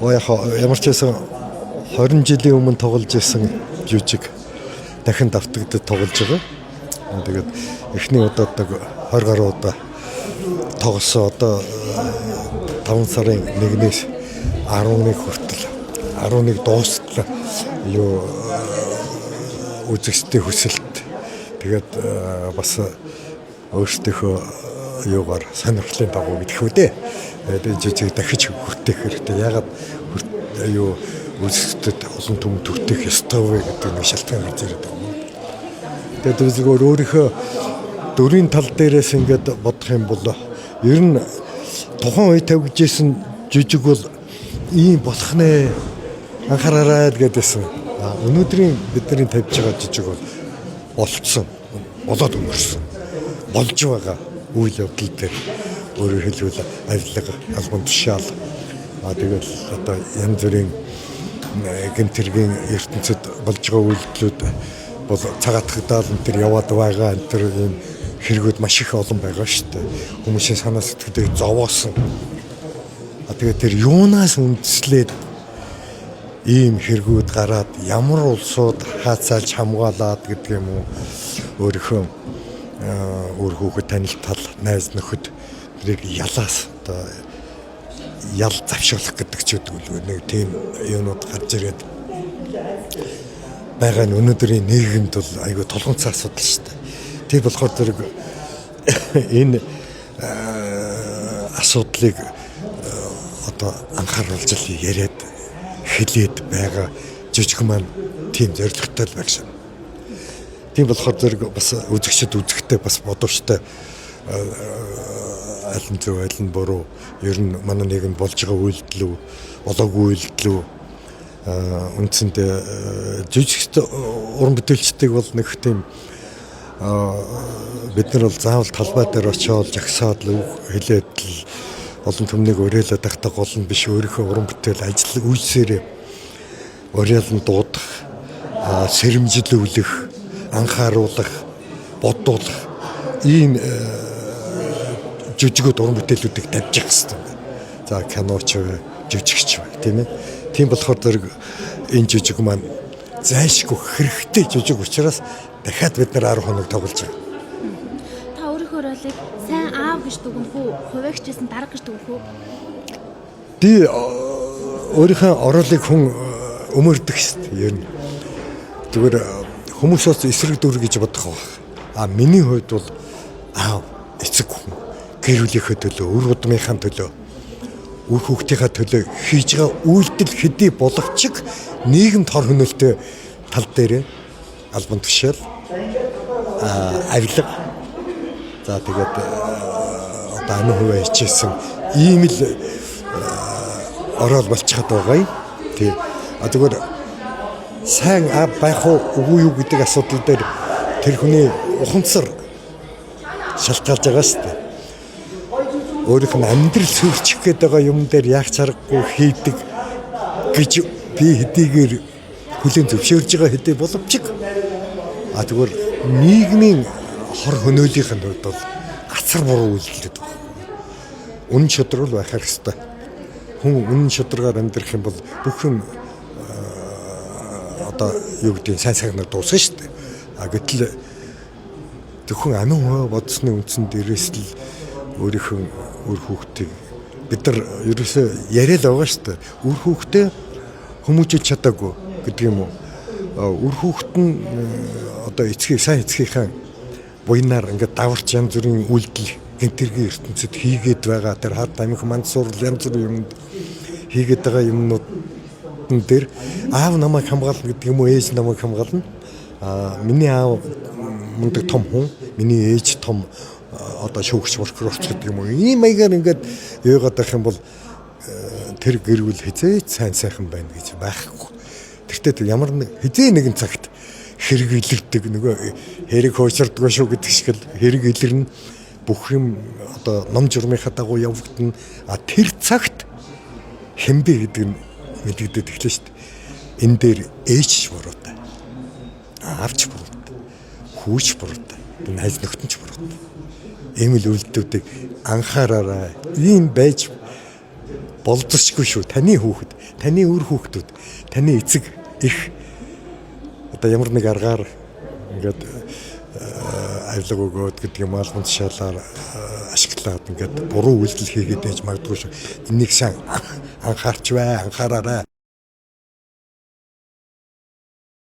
Ямар ч байсан 20 жилийн өмнө тоглож исэн жүжиг дахин давтагдад тоглож байгаа. Тэгээд эхний удаад 20 гаруй удаа тоглосон. Одоо 5 сарын 1-ээс 11 хүртэл 11 дуустал үзэгчдийн хүсэлт тэгээд бас өөрсдийнхөө юугаар сонирхлын дагуу гэдэг үү дээ. Тэгээд жижиг дахиж хүртэх хэрэгтэй. Ягаад үзэгчдэд олон түмэнд хүртэх ёстой вэ гэдэг нэг шалтгаан гарч ирээд байна. Тэгээд зүгээр өөрийнхөө дөрвийн тал дээрээс ингээд бодох юм бол ер нь тухайн үе тавьж исэн жижиг бол ийм болох нэ анхаараарай гэдээсэн. Өнөөдрийн бидний тавьж байгаа жижиг бол болцсон, болоод өнгөрсөн, болж байгаа үйл явдал дээр өөрөөр хэлбэл авилга, албан тушаал тэгээд одоо янз бүрийн гэмтэргийн ертөнцид болж байгаа үйлдэлүүд бол цагаатгадаад энэ төр яваад байгаа энэ төр ийм хэрэгүүд маш их олон байгаа шүү дээ. Хүмүүсийн санаа сэтгэлийг зовоосон. Тэгээд тэр юунаас үндэслээд ийм хэрэгүүд гараад ямар улсууд хаацаалж хамгаалаад гэдэг юм уу өөрийнхөө өөр хүүхэд танилтал найз нөхөд тэрийг ялаас одоо ял завшуулах гэдэг ч үгүй нэг тийм юмуд гарч ирээд байгаа нь өнөөдрийн нийгэмд бол айгүй толгонцоо асуудал шүү дээ. Тийм болохоор зэрэг энэ асуудлыг одоо анхааруулж яриад хэлээд байгаа жижиг маань тийм зорилготой л байх шин. Тийм болохоор зэрэг бас үзэгчд үзэхдээ бас бодовчтой аль нь зөв аль нь буруу ер нь манай нийгэмд болж байгаа үйлдэл үү олоогүй үйлдэл үү үндсэндээ жижигт уран бүтээлчдийг бол нэг тийм бид нар бол заавал талбай дээр очиод жагсаад л хэлээд л олон түмнийг уриалаад тахтаа гол нь биш өөрийнхөө уран бүтээл ажил үйлсээрээ уриалан дуудах сэрэмжлүүлэх анхааруулах бодуулах ийм жижигүүд уран бүтээлүүдийг тавьж явах хэрэгтэй. За киноч жижигч бай тийм ээ. Тийм болохоор зэрэг энэ жижиг маань зайлшгүй хэрэгтэй жижиг учраас дахиад бид нар 10 хоног тоглож байгаа. Та өөрийнхөө ролыг сайн аав гэж дүгнэх үү? Хуваагчсэн дарга гэж дүгнэх үү? Би өөрийнхөө оролыг хүн өмөрдөг шүү дээ. Ер нь зүгээр хүмүүсээс эсрэг дүр гэж бодох байх. Миний хувьд бол аав эцэг хүн гэр бүлийнхээ төлөө, үр удмынхаа төлөө, үр хүүхдийнхээ төлөө хийж байгаа үйлдэл хэдий боловч нийгэмд хор хөнөөлтөй тал дээр албан тушаал авилга за тэгээд одоо амин хуваа хичээсэн ийм л орол болчиход байгаа юм. Тий. Зүгээр сайн байх уу юу гэдэг асуудал дээр тэр хүний ухамсар шалтгаалж байгаа шүү дээ. Өөрийнх нь амьдрал сүрчих гээд байгаа юм дээр яах чаргагүй хийдэг гэж би хэдийгээр хүлээн зөвшөөрж байгаа хэдий боловч зүгээр нийгмийн хор хөнөөлийнх нь хувьд бол гацар буруу үйлдэлээд байна. Үнэн шударгал байх хэрэгтэй. Хүн үнэн шударгаар амьдрах юм бол бүх юм одоо юу гэдэг сайн сайхнаар дуусна шүү дээ. Гэтэл зөвхөн амин хуваа бодсны үндсэн дээрээс л өөрийнхөө үр хүүхдийг бид нар ерөөсөө яриад байгаа шүү дээ. Үр хүүхдээ хүмүүжиж чадаагүй гэдэг юм уу? Үр хүүхэд нь одоо сайн эцгийнхаа буйнаар ингээд даварч янз бүрийн үйлдэл гэнтэргийн ертөнцид хийгээд байгаа тэр хад амих мансуур янз бүрийн юмд хийгээд байгаа юмнууд дээр аав намайг хамгаална гэдэг юм уу ээж намайг хамгаална. Миний аав мундаг том хүн, миний ээж том одоо шүүгч прокурорч гэдэг юм уу. Ийм маягаар ингээд яваад байх юм бол тэр гэр бүл хизээч сайн сайхан байна гэж байхгүй. Тэгтээ ямар хизээ нэгэн цагт хэрэг илэрдэг нөгөө хэрэг хуучирдгүй шүү гэдэг шиг л хэрэг илэрнэ. Бүх юм одоо ном журмынхаа дагуу явагдана. Тэр цагт хэмбэ гэдэг нь мэдэгдээд эхлэв шүү дээ. Энэ дээр ээж буруутай. Авч буруутай. Хүүч буруутай. Найз нөхдөж буруутай. Ийм л үйлдэлүүдийг анхаараарай. Ийм байж боловсрочгүй шүү. Таны хүүхэд, таны өр хүүхдүүд, таны эцэг их одоо ямар нэг аргаар ингээд авилга өгөөд гэдэг юм албан тушаалаар ашиглаад ингээд буруу үйлдэл хийгээд байж магадгүй шүү. Энийг сайн анхаарч бай, анхаараарай.